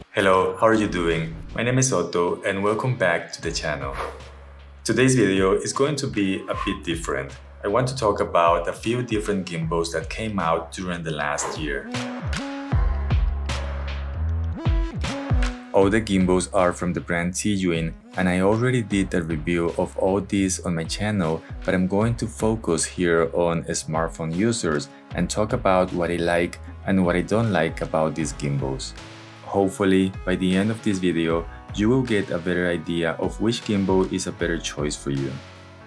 Hello, how are you doing? My name is Otto and welcome back to the channel. Today's video is going to be a bit different. I want to talk about a few different gimbals that came out during the last year. All the gimbals are from the brand Zhiyun, and I already did a review of all these on my channel, but I'm going to focus here on smartphone users and talk about what I like and what I don't like about these gimbals. Hopefully, by the end of this video, you will get a better idea of which gimbal is a better choice for you.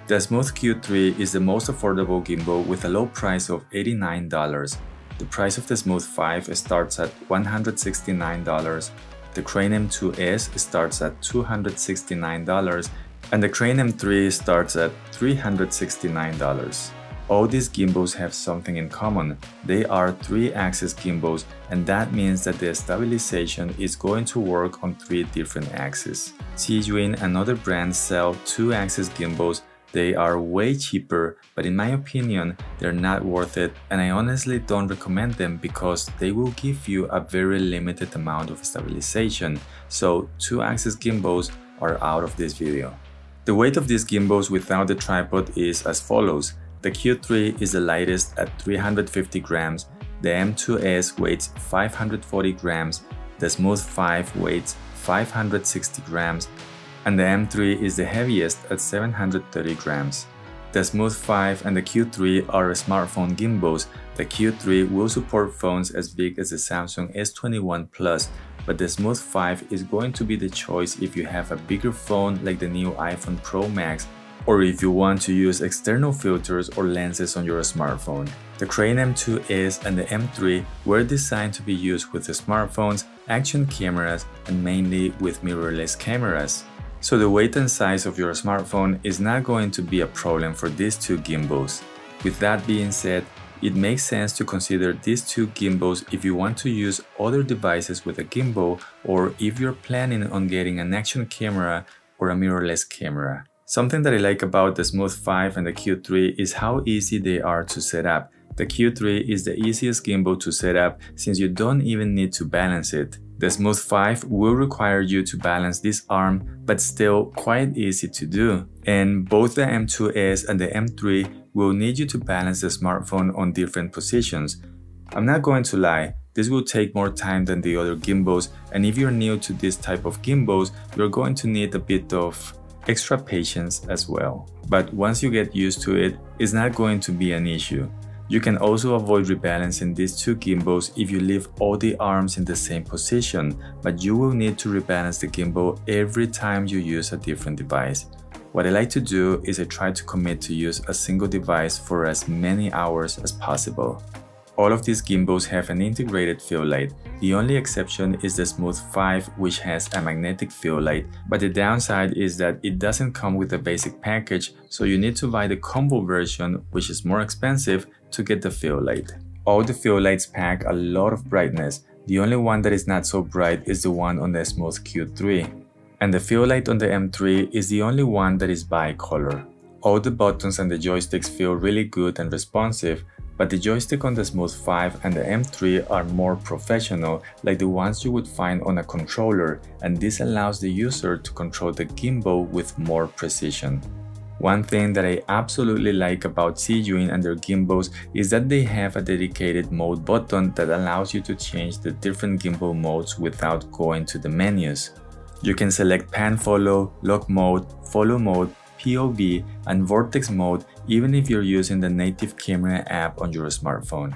The SmoothQ3 is the most affordable gimbal with a low price of $89. The price of the Smooth5 starts at $169. The Crane M2S starts at $269 and the Crane M3 starts at $369. All these gimbals have something in common. They are 3-axis gimbals, and that means that the stabilization is going to work on 3 different axes. Zhiyun and other brands sell 2-axis gimbals. They are way cheaper, but in my opinion, they're not worth it, and I honestly don't recommend them because they will give you a very limited amount of stabilization, so 2-axis gimbals are out of this video. The weight of these gimbals without the tripod is as follows. The Q3 is the lightest at 350 grams, the M2S weighs 540 grams, the Smooth5 weighs 560 grams, and the M3 is the heaviest at 730 grams. The Smooth5 and the Q3 are smartphone gimbals. The Q3 will support phones as big as the Samsung S21 Plus, but the Smooth5 is going to be the choice if you have a bigger phone like the new iPhone Pro Max, or if you want to use external filters or lenses on your smartphone. The Crane M2S and the M3 were designed to be used with the smartphones, action cameras, and mainly with mirrorless cameras. So the weight and size of your smartphone is not going to be a problem for these 2 gimbals. With that being said, it makes sense to consider these 2 gimbals if you want to use other devices with a gimbal or if you're planning on getting an action camera or a mirrorless camera. Something that I like about the Smooth5 and the Q3 is how easy they are to set up. The Q3 is the easiest gimbal to set up since you don't even need to balance it. The Smooth5 will require you to balance this arm, but still quite easy to do. And both the M2S and the M3 will need you to balance the smartphone on different positions. I'm not going to lie, this will take more time than the other gimbals, and if you're new to this type of gimbals, you're going to need a bit of extra patience as well. But once you get used to it, it's not going to be an issue. You can also avoid rebalancing these 2 gimbals if you leave all the arms in the same position, but you will need to rebalance the gimbal every time you use a different device. What I like to do is I try to commit to use a single device for as many hours as possible. All of these gimbals have an integrated fill light. The only exception is the Smooth5, which has a magnetic fill light, but the downside is that it doesn't come with a basic package, so you need to buy the combo version, which is more expensive, to get the fill light. All the fill lights pack a lot of brightness. The only one that is not so bright is the one on the SmoothQ3. And the fill light on the M3 is the only one that is bicolor. All the buttons and the joysticks feel really good and responsive, but the joystick on the Smooth5 and the M3 are more professional, like the ones you would find on a controller, and this allows the user to control the gimbal with more precision. One thing that I absolutely like about Zhiyun and their gimbals is that they have a dedicated mode button that allows you to change the different gimbal modes without going to the menus. You can select pan follow, lock mode, follow mode, POV, and vortex mode even if you're using the native camera app on your smartphone.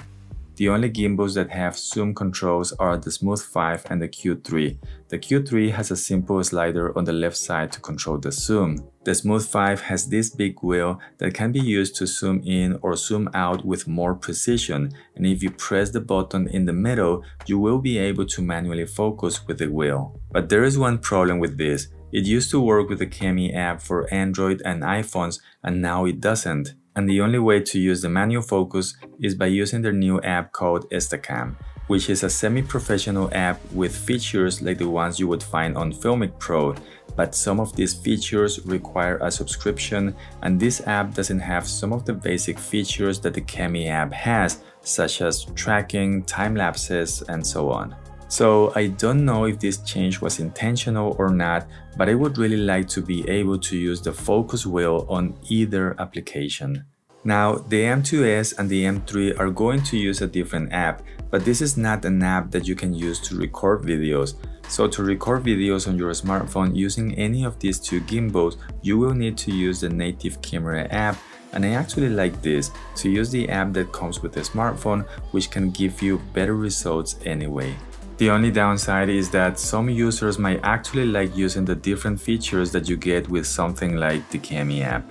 The only gimbals that have zoom controls are the Smooth5 and the Q3. The Q3 has a simple slider on the left side to control the zoom. The Smooth5 has this big wheel that can be used to zoom in or zoom out with more precision, and if you press the button in the middle, you will be able to manually focus with the wheel. But there is one problem with this. It used to work with the Cami app for Android and iPhones, and now it doesn't. And the only way to use the manual focus is by using their new app called Instacam, which is a semi-professional app with features like the ones you would find on Filmic Pro, but some of these features require a subscription, and this app doesn't have some of the basic features that the Cami app has, such as tracking, time lapses, and so on. So I don't know if this change was intentional or not, but I would really like to be able to use the focus wheel on either application. Now, the M2S and the M3 are going to use a different app, but this is not an app that you can use to record videos. So to record videos on your smartphone using any of these two gimbals, you will need to use the native camera app, and I actually like this, to use the app that comes with the smartphone, which can give you better results anyway. The only downside is that some users might actually like using the different features that you get with something like the Cami app.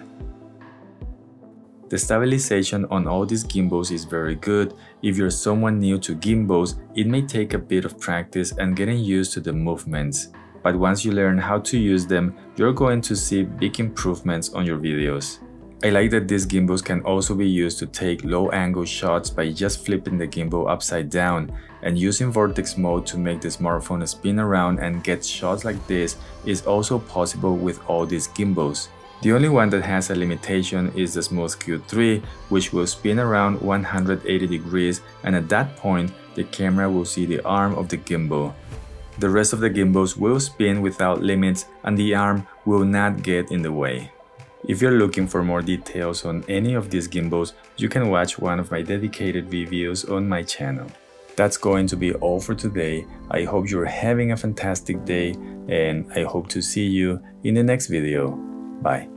The stabilization on all these gimbals is very good. If you're someone new to gimbals, it may take a bit of practice and getting used to the movements. But once you learn how to use them, you're going to see big improvements on your videos. I like that these gimbals can also be used to take low-angle shots by just flipping the gimbal upside down, and using vortex mode to make the smartphone spin around and get shots like this is also possible with all these gimbals. The only one that has a limitation is the SmoothQ3, which will spin around 180 degrees, and at that point, the camera will see the arm of the gimbal. The rest of the gimbals will spin without limits, and the arm will not get in the way. If you're looking for more details on any of these gimbals, you can watch one of my dedicated videos on my channel. That's going to be all for today. I hope you're having a fantastic day, and I hope to see you in the next video. Bye.